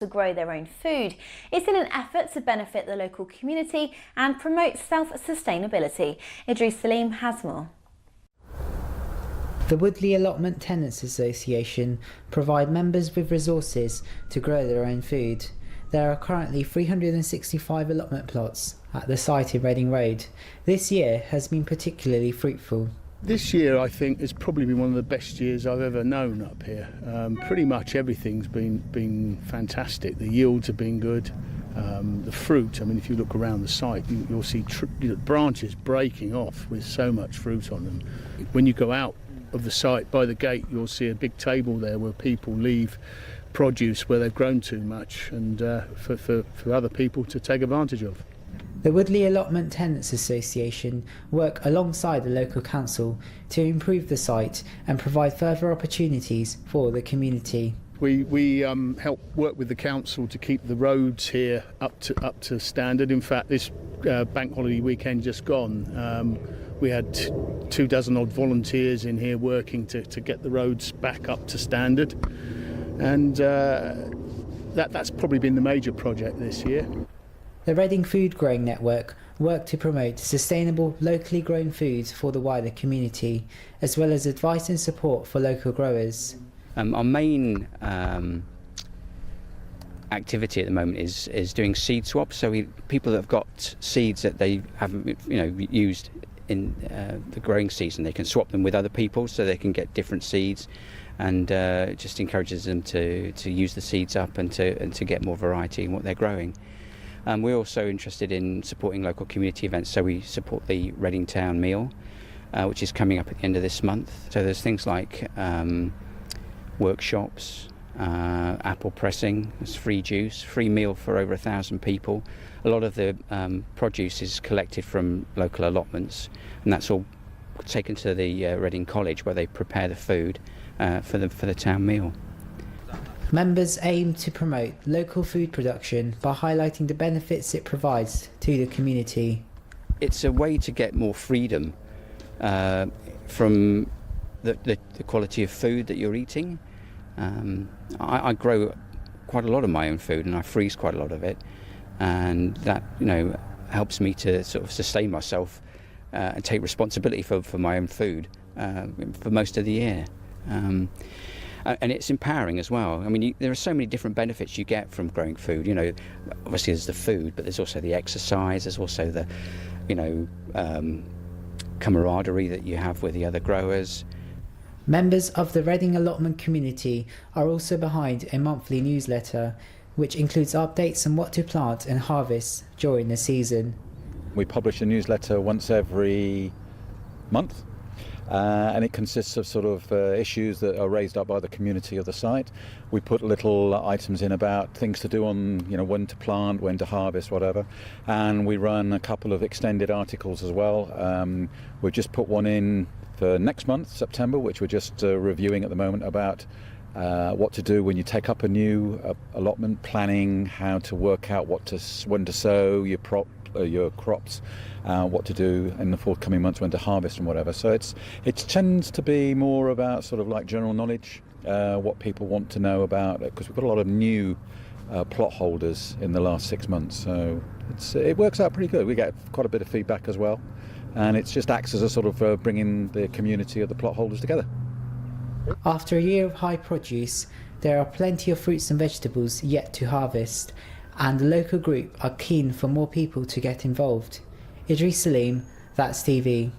to grow their own food. It's in an effort to benefit the local community and promote self-sustainability. Idris Salim has more. The Woodley Allotment Tenants Association provide members with resources to grow their own food. There are currently 365 allotment plots at the site in Reading Road. This year has been particularly fruitful. This year, I think, has probably been one of the best years I've ever known up here. Pretty much everything's been fantastic. The yields have been good. The fruit, I mean, if you look around the site, you'll see branches breaking off with so much fruit on them. When you go out of the site by the gate, you'll see a big table there where people leave produce where they've grown too much and for other people to take advantage of. The Woodley Allotment Tenants Association work alongside the local council to improve the site and provide further opportunities for the community. We help work with the council to keep the roads here up to standard. In fact, this bank holiday weekend just gone, we had 24 odd volunteers in here working to get the roads back up to standard, and that's probably been the major project this year. The Reading Food Growing Network work to promote sustainable, locally grown foods for the wider community, as well as advice and support for local growers. Our main activity at the moment is doing seed swaps. So people that have got seeds that they haven't used in the growing season, they can swap them with other people so they can get different seeds, and it just encourages them to use the seeds up and to get more variety in what they're growing. We're also interested in supporting local community events, so we support the Reading Town Meal, which is coming up at the end of this month. So there's things like workshops, apple pressing, there's free juice, free meal for over 1,000 people. A lot of the produce is collected from local allotments, and that's all taken to the Reading College, where they prepare the food for the town meal. Members aim to promote local food production by highlighting the benefits it provides to the community. It's a way to get more freedom from the quality of food that you're eating. I grow quite a lot of my own food, and I freeze quite a lot of it, and that helps me to sort of sustain myself and take responsibility for my own food for most of the year. And it's empowering as well. I mean, there are so many different benefits you get from growing food. Obviously there's the food, but there's also the exercise. There's also the, camaraderie that you have with the other growers. Members of the Reading Allotment community are also behind a monthly newsletter, which includes updates on what to plant and harvest during the season. We publish a newsletter once every month. And it consists of sort of issues that are raised up by the community of the site. We put little items in about things to do on, when to plant, when to harvest, whatever. And we run a couple of extended articles as well. We've just put one in for next month, September, which we're just reviewing at the moment, about what to do when you take up a new allotment, planning how to work out when to sow your crops, what to do in the forthcoming months, when to harvest and whatever. So it tends to be more about sort of like general knowledge, what people want to know about, because we've got a lot of new plot holders in the last 6 months. So it works out pretty good. We get quite a bit of feedback as well, and it just acts as a sort of bringing the community of the plot holders together. After a year of high produce, there are plenty of fruits and vegetables yet to harvest, and the local group are keen for more people to get involved. Idris Salim, That's TV.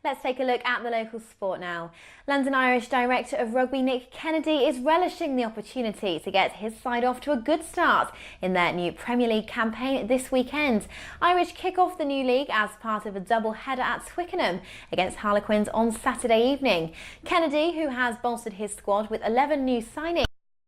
Let's take a look at the local sport now. London Irish Director of Rugby Nick Kennedy is relishing the opportunity to get his side off to a good start in their new Premier League campaign this weekend. Irish kick off the new league as part of a double header at Twickenham against Harlequins on Saturday evening. Kennedy, who has bolstered his squad with 11 new signings,